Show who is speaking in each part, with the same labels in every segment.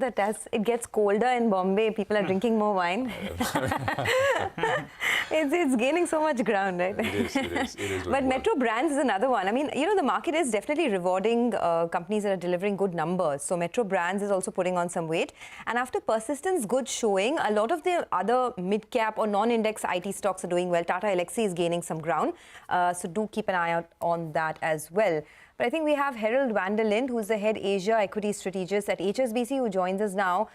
Speaker 1: that as it gets colder in Bombay, people are drinking more wine. It's gaining so much ground, right?
Speaker 2: It is.
Speaker 1: But Metro Brands is another one. I mean, the market is definitely rewarding companies that are delivering good numbers. So Metro Brands is also putting on some weight. And after persistence good showing, a lot of the other mid-cap or non-index IT stocks are doing well. Tata Elxsi is gaining some ground. So do keep an eye out on that as well. But I think we have Herald Van Der Linde, who's the head Asia equity strategist at HSBC, who joins us now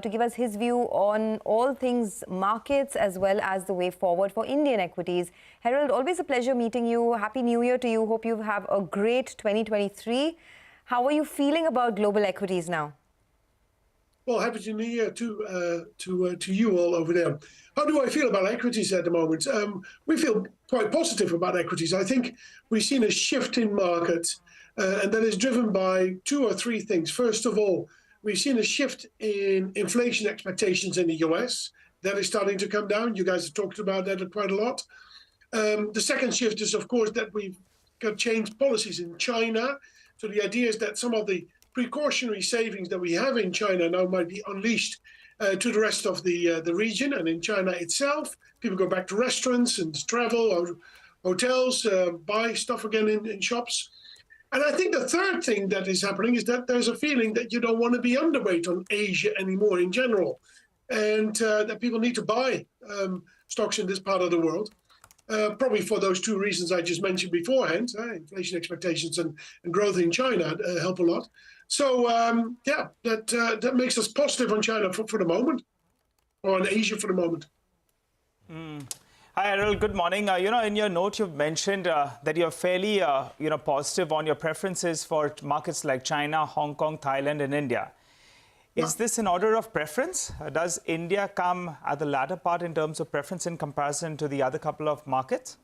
Speaker 1: to give us his view on all things markets as well as the way forward for Indian equities. Herald, always a pleasure meeting you. Happy New Year to you. Hope you have a great 2023. How are you feeling about global equities now?
Speaker 3: Well, happy New Year to you all over there. How do I feel about equities at the moment? We feel quite positive about equities. I think we've seen a shift in markets, and that is driven by two or three things. First of all, we've seen a shift in inflation expectations in the US. That is starting to come down. You guys have talked about that quite a lot. The second shift is, of course, that we've got changed policies in China. So the idea is that some of the precautionary savings that we have in China now might be unleashed to the rest of the region and in China itself. People go back to restaurants and travel or hotels, buy stuff again in shops. And I think the third thing that is happening is that there's a feeling that you don't want to be underweight on Asia anymore in general, and that people need to buy stocks in this part of the world. Probably for those two reasons I just mentioned beforehand, inflation expectations and growth in China help a lot. So, yeah, that makes us positive on China for the moment, or on Asia for the moment.
Speaker 4: Hi, Herald. Good morning. In your note, you've mentioned that you're fairly, positive on your preferences for markets like China, Hong Kong, Thailand, and India. Is this an order of preference? Does India come at the latter part in terms of preference in comparison to the other couple of markets?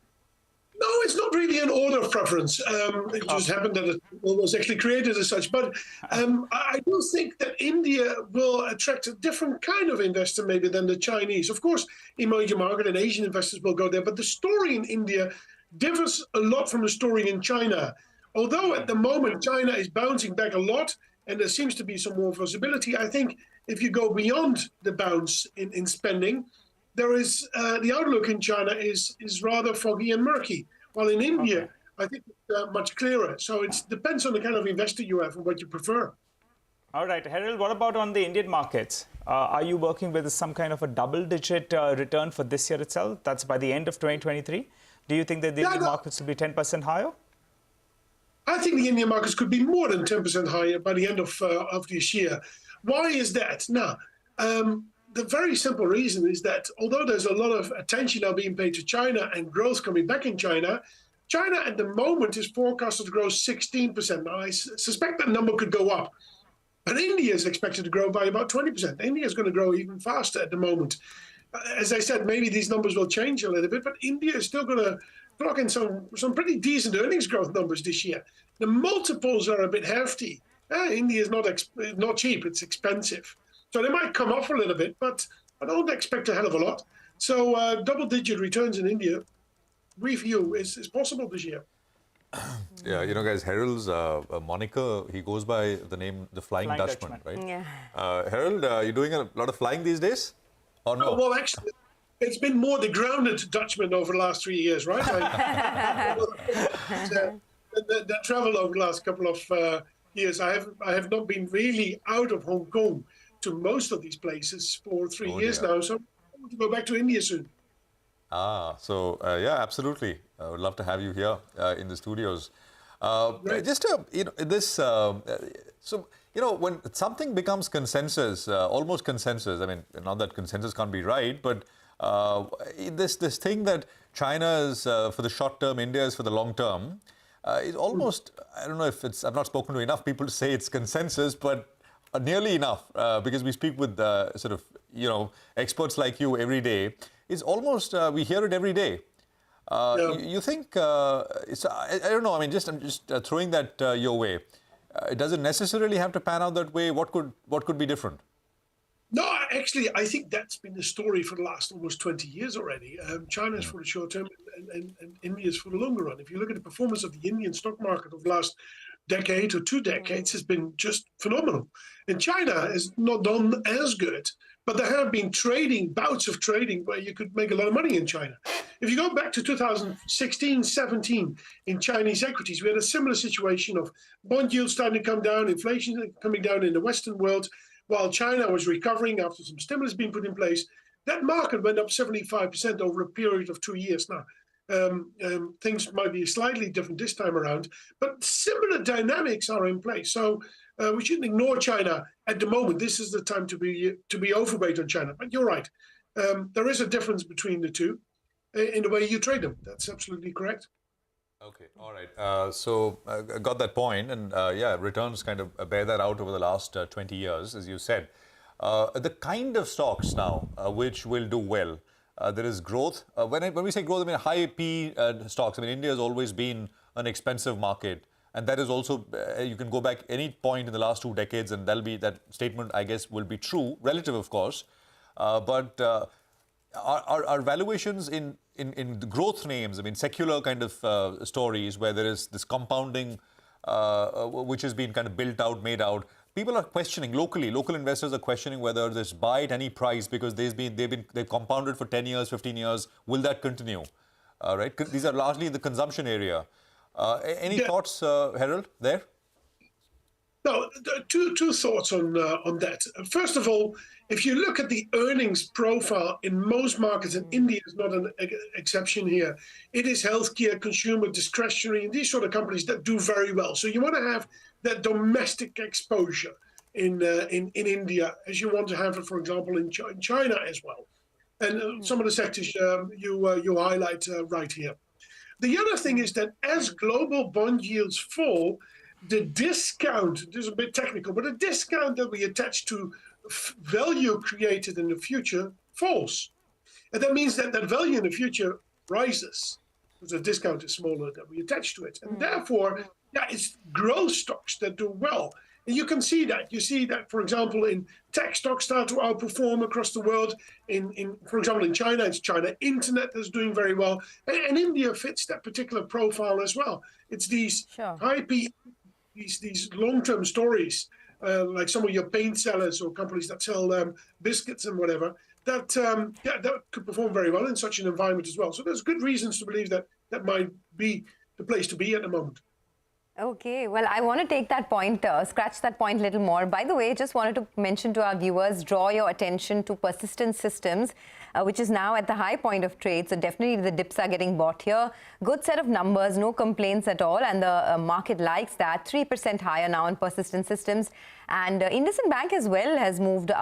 Speaker 3: No, it's not really an order of preference. It just happened that it was actually created as such. But I do think that India will attract a different kind of investor maybe than the Chinese. Of course, emerging market and Asian investors will go there. But the story in India differs a lot from the story in China. Although at the moment China is bouncing back a lot, and there seems to be some more visibility, I think if you go beyond the bounce in spending, there is the outlook in China is rather foggy and murky. While in India, I think it's much clearer. So it depends on the kind of investor you have and what you prefer.
Speaker 4: All right, Herald, what about on the Indian markets? Are you working with some kind of a double-digit return for this year itself? That's by the end of 2023. Do you think that the Indian markets will be 10% higher?
Speaker 3: I think the Indian markets could be more than 10% higher by the end of this year. Why is that? Now, the very simple reason is that although there's a lot of attention now being paid to China and growth coming back in China, China at the moment is forecasted to grow 16%. Now, I suspect that number could go up. But India is expected to grow by about 20%. India is going to grow even faster at the moment. As I said, maybe these numbers will change a little bit, but India is still going to clock in some pretty decent earnings growth numbers this year. The multiples are a bit hefty. India is not cheap, it's expensive. So they might come off a little bit, but I don't expect a hell of a lot. So double-digit returns in India, we feel, is possible this year.
Speaker 2: Yeah, guys, Herald's moniker, he goes by the name The Flying Dutchman, right?
Speaker 1: Yeah.
Speaker 2: Herald, you're doing a lot of flying these days? Or no?
Speaker 3: Well, actually, it's been more the grounded Dutchman over the last 3 years, right? The travel over the last couple of years, I have not been really out of Hong Kong to most of these places for 3 years now. So I want to go back to India soon.
Speaker 2: So yeah, absolutely. I would love to have you here in the studios.
Speaker 3: Right.
Speaker 2: Just when something becomes consensus, almost consensus, I mean, not that consensus can't be right, but this thing that China is for the short term, India is for the long term, is almost, I don't know if it's, I've not spoken to enough people to say it's consensus, but nearly enough, because we speak with experts like you every day. It's almost, we hear it every day. You think, I don't know, I mean, I'm just throwing that your way. Does it necessarily have to pan out that way? What could be different?
Speaker 3: No, actually, I think that's been the story for the last almost 20 years already. China is for the short term and India is for the longer run. If you look at the performance of the Indian stock market over the last decade or 2 decades has been just phenomenal. And China has not done as good, but there have been bouts of trading where you could make a lot of money in China. If you go back to 2016, 17 in Chinese equities, we had a similar situation of bond yields starting to come down, inflation coming down in the Western world, while China was recovering after some stimulus being put in place. That market went up 75% over a period of 2 years now. Things might be slightly different this time around, but similar dynamics are in place. So we shouldn't ignore China at the moment. This is the time to be overweight on China. But you're right. There is a difference between the two in the way you trade them. That's absolutely correct.
Speaker 2: Okay, all right. So I got that point, and yeah, returns kind of bear that out over the last 20 years, as you said. The kind of stocks now which will do well. There is growth. When we say growth, I mean high P stocks. I mean, India has always been an expensive market. And that is also, you can go back any point in the last 2 decades and that statement, I guess, will be true, relative, of course. But are valuations in the growth names, I mean, secular kind of stories where there is this compounding which has been kind of built out, made out, people are questioning locally. Local investors are questioning whether this buy at any price because they've compounded for 10 years, 15 years. Will that continue? Right? These are largely in the consumption area. Any thoughts, Herald, there?
Speaker 3: No, two thoughts on that. First of all, if you look at the earnings profile in most markets, and India is not an exception here, it is healthcare, consumer, discretionary, and these sort of companies that do very well. So you want to have that domestic exposure in India, as you want to have it, for example, in China as well. And some of the sectors you highlight right here. The other thing is that as global bond yields fall, the discount, this is a bit technical, but the discount that we attach to value created in the future falls. And that means that that value in the future rises because the discount is smaller that we attach to it. And therefore, yeah, it's growth stocks that do well. And you can see that. You see that, for example, in tech stocks start to outperform across the world. For example, in China, it's China Internet that's doing very well. And India fits that particular profile as well. It's these high P, these long-term stories, like some of your paint sellers or companies that sell biscuits and whatever, that could perform very well in such an environment as well. So there's good reasons to believe that that might be the place to be at the moment.
Speaker 1: Okay, well, I want to take that point, scratch that point a little more. By the way, just wanted to mention to our viewers, draw your attention to Persistent Systems, which is now at the high point of trade. So definitely the dips are getting bought here. Good set of numbers, no complaints at all. And the market likes that. 3% higher now on Persistent Systems. And IndusInd Bank as well has moved,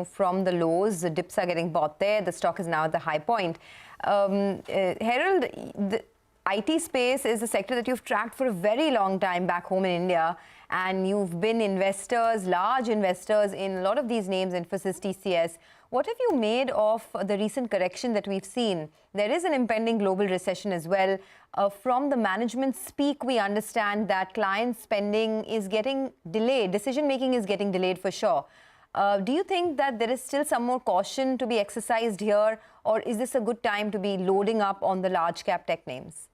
Speaker 1: from the lows. The dips are getting bought there. The stock is now at the high point. Herald, the IT space is a sector that you've tracked for a very long time back home in India, and you've been investors, large investors in a lot of these names, Infosys, TCS. What have you made of the recent correction that we've seen? There is an impending global recession as well. From the management speak, we understand that client spending is getting delayed. Decision-making is getting delayed for sure. Do you think that there is still some more caution to be exercised here, or is this a good time to be loading up on the large cap tech names?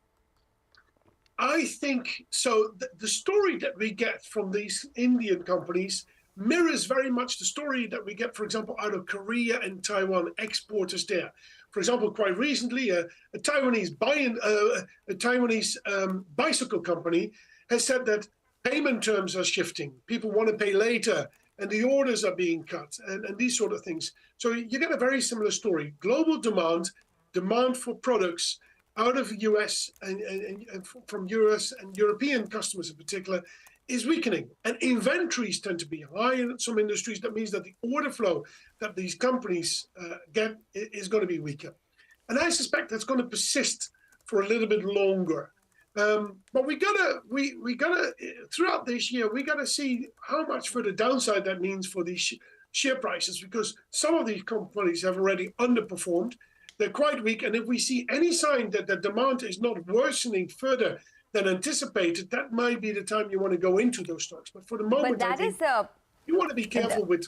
Speaker 3: I think so. The story that we get from these Indian companies mirrors very much the story that we get, for example, out of Korea and Taiwan, exporters there. For example, quite recently, a Taiwanese bicycle company has said that payment terms are shifting. People want to pay later, and the orders are being cut, and these sort of things. So you get a very similar story. Global demand for products out of US and from US and European customers in particular is weakening. And inventories tend to be high in some industries. That means that the order flow that these companies get is going to be weaker. And I suspect that's going to persist for a little bit longer. But we gotta throughout this year, we gotta see how much further downside that means for these share prices, because some of these companies have already underperformed. They're quite weak, and if we see any sign that the demand is not worsening further than anticipated, that might be the time you want to go into those stocks. But for the moment, I think you want to be careful with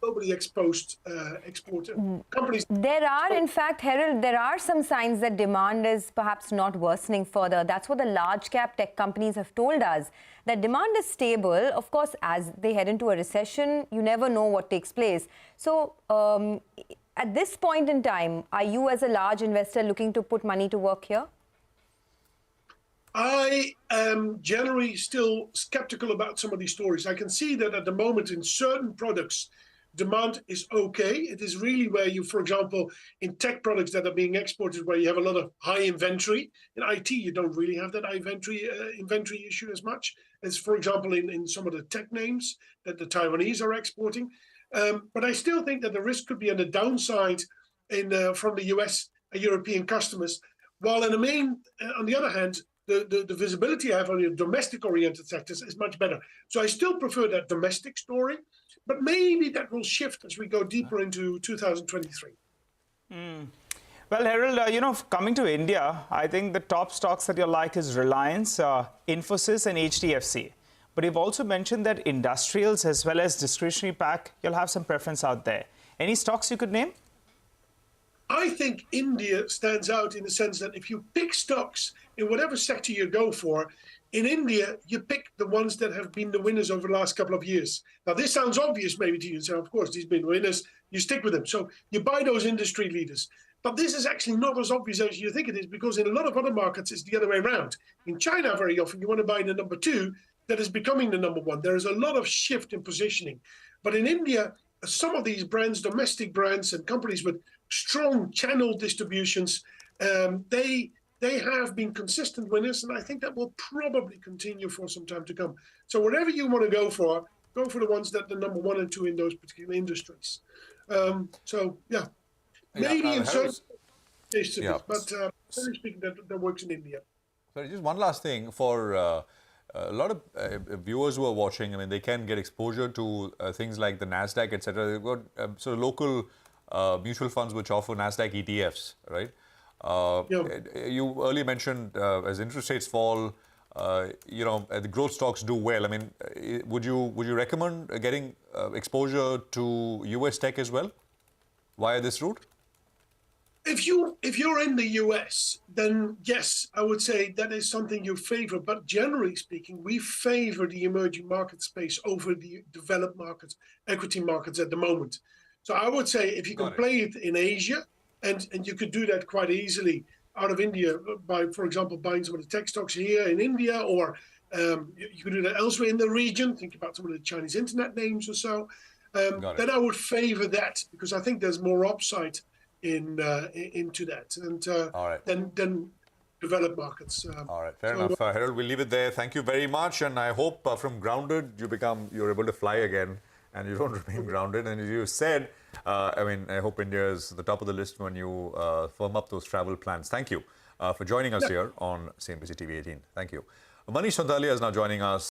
Speaker 3: globally exposed exporter companies.
Speaker 1: There are, in fact, Herald, there are some signs that demand is perhaps not worsening further. That's what the large cap tech companies have told us, that demand is stable. Of course, as they head into a recession, you never know what takes place. So at this point in time, are you as a large investor looking to put money to work here?
Speaker 3: I am generally still skeptical about some of these stories. I can see that at the moment in certain products, demand is okay. It is really where you, for example, in tech products that are being exported, where you have a lot of high inventory. In IT, you don't really have that inventory issue as much as, for example, in some of the tech names that the Taiwanese are exporting. But I still think that the risk could be on the downside from the US and European customers. While on the other hand, the visibility I have on your domestic-oriented sectors is much better. So I still prefer that domestic story, but maybe that will shift as we go deeper into 2023.
Speaker 4: Well, Herald, coming to India, I think the top stocks that you like is Reliance, Infosys, and HDFC. But you've also mentioned that industrials as well as discretionary pack, you'll have some preference out there. Any stocks you could name?
Speaker 3: I think India stands out in the sense that if you pick stocks in whatever sector you go for, in India, you pick the ones that have been the winners over the last couple of years. Now, this sounds obvious maybe to you. So, of course, these have been winners. You stick with them. So you buy those industry leaders. But this is actually not as obvious as you think it is, because in a lot of other markets, it's the other way around. In China, very often, you want to buy the number two that is becoming the number one. There is a lot of shift in positioning. But in India, some of these brands, domestic brands and companies with strong channel distributions, they have been consistent winners, and I think that will probably continue for some time to come. So whatever you want to go for the ones that are number one and two in those particular industries. Maybe in certain cases, but generally speaking, that works in India.
Speaker 2: Sorry, just one last thing for a lot of viewers who are watching. I mean, they can get exposure to things like the Nasdaq, etc. They've got sort of local mutual funds which offer Nasdaq ETFs, right? You earlier mentioned as interest rates fall, the growth stocks do well. I mean, would you recommend getting exposure to US tech as well via this route?
Speaker 3: If you're in the US, then yes, I would say that is something you favor. But generally speaking, we favor the emerging market space over the developed markets, equity markets at the moment. So I would say if you can play it in Asia, and you could do that quite easily out of India by, for example, buying some of the tech stocks here in India, or you could do that elsewhere in the region. Think about some of the Chinese internet names or so. Then I would favor that, because I think there's more upside into that and than developed markets.
Speaker 2: All right, fair enough. Herald, we'll leave it there. Thank you very much, and I hope from grounded you're able to fly again and you don't remain grounded. And as you said, I hope India is the top of the list when you firm up those travel plans. Thank you for joining us here on CNBC TV18. Thank you. Manish Santalia is now joining us.